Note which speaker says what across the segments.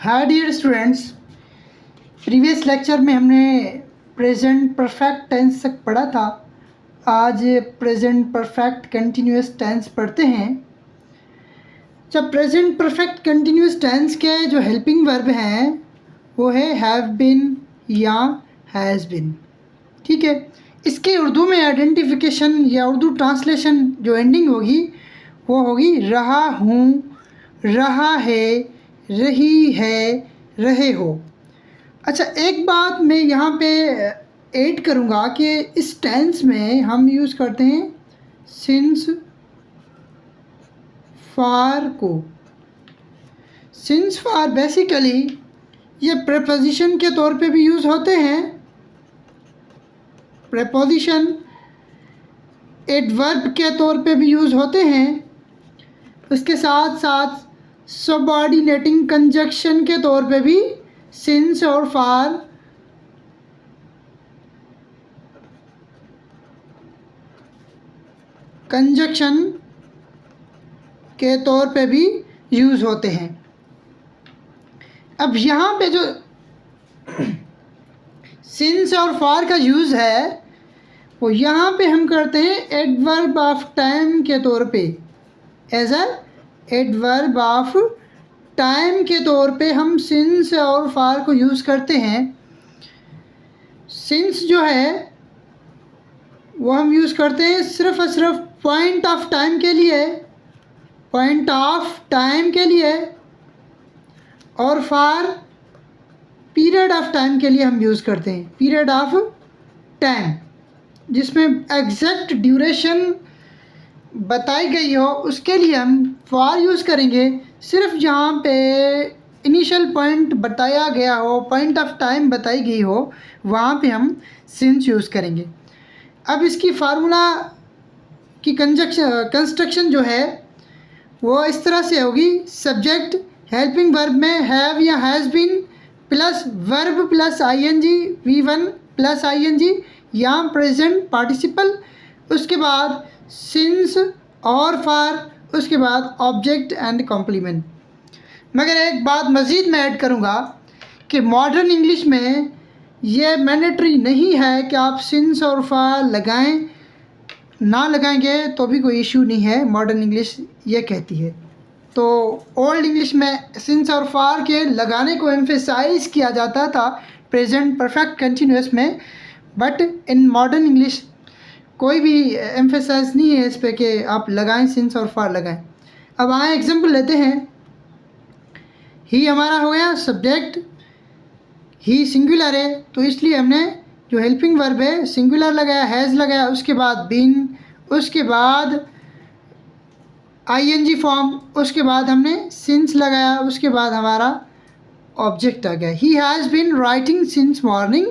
Speaker 1: हाय dear students, previous lecture में हमने present perfect tense तक पढ़ा था। आज प्रेजेंट परफेक्ट कंटिन्यूअस टेंस पढ़ते हैं। जब प्रेजेंट परफेक्ट कंटिन्यूअस टेंस के जो हेल्पिंग वर्ब हैं वो है हैव बिन या हैज़ बिन। ठीक है, इसके उर्दू में आइडेंटिफिकेशन या उर्दू ट्रांसलेशन जो एंडिंग होगी वो होगी रहा हूँ, रहा है, रही है, रहे हो। अच्छा, एक बात मैं यहाँ पे ऐड करूँगा कि इस टेंस में हम यूज़ करते हैं सिंस फार को। सिंस फार बेसिकली ये प्रेपोजिशन के तौर पे भी यूज़ होते हैं। प्रेपोजिशन एडवर्ब के तौर पे भी यूज़ होते हैं। उसके साथ साथ सबऑर्डिनेटिंग कंजक्शन के तौर पे भी सिंस और फार कंजक्शन के तौर पे भी यूज़ होते हैं। अब यहाँ पे जो सिंस और फार का यूज़ है वो यहाँ पे हम करते हैं एडवर्ब ऑफ टाइम के तौर पे। As a adverb of time के तौर पे हम सिंस और फार को यूज़ करते हैं। सिंस जो है वो हम यूज़ करते हैं सिर्फ़ और सिर्फ पॉइंट ऑफ टाइम के लिए, पॉइंट ऑफ टाइम के लिए, और फार पीरियड ऑफ टाइम के लिए हम यूज़ करते हैं। पीरियड ऑफ टाइम जिसमें एग्जैक्ट ड्यूरेशन बताई गई हो उसके लिए हम फार यूज़ करेंगे। सिर्फ जहाँ पे इनिशियल पॉइंट बताया गया हो, पॉइंट ऑफ टाइम बताई गई हो, वहाँ पे हम सिंस यूज़ करेंगे। अब इसकी फार्मूला की कंस्ट्रक्शन जो है वो इस तरह से होगी। सब्जेक्ट हेल्पिंग वर्ब में हैव या has been plus verb plus ING, V1 plus ING या प्रेजेंट पार्टिसिपल, उसके बाद सिंस और फार, उसके बाद ऑब्जेक्ट एंड कॉम्प्लीमेंट। मगर एक बात मज़ीद मैं ऐड करूँगा कि मॉडर्न इंग्लिश में ये मैंडेटरी नहीं है कि आप सिंस और फार लगाएं, ना लगाएंगे तो भी कोई इशू नहीं है। मॉडर्न इंग्लिश ये कहती है। तो ओल्ड इंग्लिश में सिंस और फार के लगाने को एम्फेसाइज किया जाता था प्रेजेंट परफेक्ट कंटिन्यूअस में, बट इन मॉडर्न इंग्लिश कोई भी एम्फेसाइज नहीं है इस पे कि आप लगाएं सिंस और फार लगाएं। अब आए एग्जांपल लेते हैं। ही हमारा हो गया सब्जेक्ट, ही सिंगुलर है तो इसलिए हमने जो हेल्पिंग वर्ब है सिंगुलर लगाया, हैज़ लगाया, उसके बाद बीन, उसके बाद आईएनजी फॉर्म, उसके बाद हमने सिंस लगाया, उसके बाद हमारा ऑब्जेक्ट आ गया। He has been writing since morning.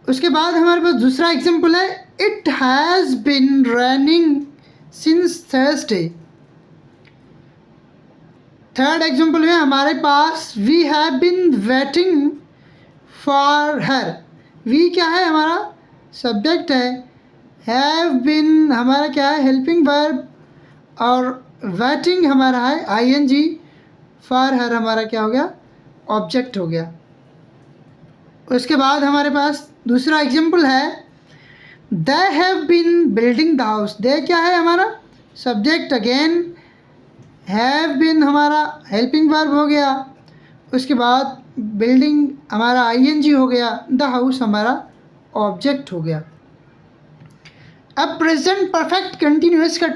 Speaker 1: उसके बाद हमारे पास दूसरा एग्जाम्पल है it has been raining since Thursday. Third example है हमारे पास we have been waiting for her. We क्या है, हमारा सब्जेक्ट है। हैव बिन हमारा क्या है, हेल्पिंग वर्ब, और वेटिंग हमारा है आईएनजी। फॉर हर हमारा क्या हो गया, ऑब्जेक्ट हो गया। उसके बाद हमारे पास दूसरा एग्जाम्पल है they have been building the house. They क्या है, हमारा सब्जेक्ट, अगेन हैव बिन हमारा हेल्पिंग वर्ब हो गया, उसके बाद बिल्डिंग हमारा आईएनजी हो गया, द हाउस हमारा ऑब्जेक्ट हो गया। अब प्रेजेंट परफेक्ट कंटिन्यूअस का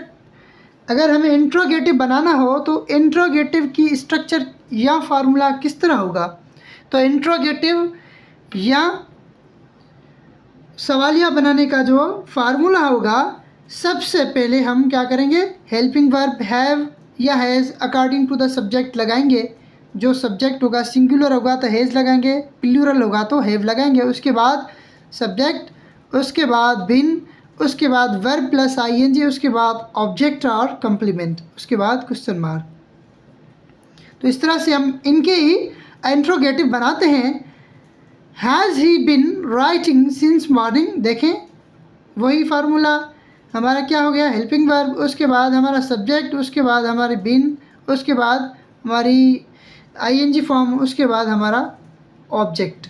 Speaker 1: अगर हमें इंट्रोगेटिव बनाना हो तो इंट्रोगेटिव की स्ट्रक्चर या फार्मूला किस तरह होगा। तो इंट्रोगेटिव या सवालिया बनाने का जो फार्मूला होगा, सबसे पहले हम क्या करेंगे, हेल्पिंग वर्ब हैव या has according to the subject लगाएंगे। जो सब्जेक्ट होगा सिंगुलर होगा तो हैज़ लगाएंगे, प्लूरल होगा तो हैव लगाएंगे। उसके बाद सब्जेक्ट, उसके बाद बिन, उसके बाद वर्ब प्लस आईएनजी, उसके बाद ऑब्जेक्ट और कॉम्प्लीमेंट, उसके बाद क्वेश्चन मार्क। तो इस तरह से हम इनके ही इंट्रोगेटिव बनाते हैं। Has he bin writing since morning, देखें वही फार्मूला हमारा क्या हो गया, हेल्पिंग वर्ब, उसके बाद हमारा सब्जेक्ट, उसके बाद हमारे बिन, उसके बाद हमारी आईएनजी फॉर्म, उसके बाद हमारा ऑब्जेक्ट।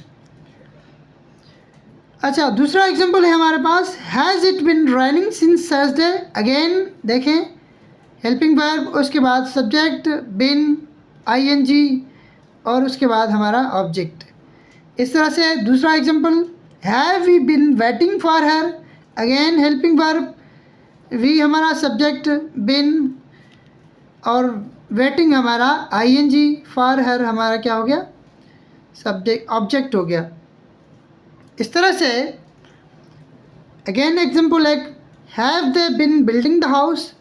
Speaker 1: अच्छा, दूसरा एग्जांपल है हमारे पास, has it been raining since Thursday. Again देखें, हेल्पिंग वर्ब, उसके बाद सब्जेक्ट, बिन, आईएनजी और उसके बाद हमारा ऑब्जेक्ट। इस तरह से दूसरा example, have we been waiting for her. Again helping verb, we हमारा सब्जेक्ट, बिन और वेटिंग हमारा आईएनजी, फॉर हर हमारा क्या हो गया, सब्जेक्ट, ऑब्जेक्ट हो गया। इस तरह से अगेन एग्जांपल एक, have they been building the house.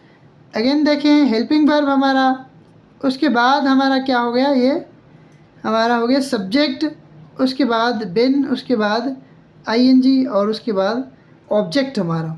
Speaker 1: Again देखें, हेल्पिंग वर्ब हमारा, उसके बाद हमारा क्या हो गया, ये हमारा हो गया सब्जेक्ट, उसके बाद बिन, उसके बाद आईएनजी और उसके बाद ऑब्जेक्ट हमारा।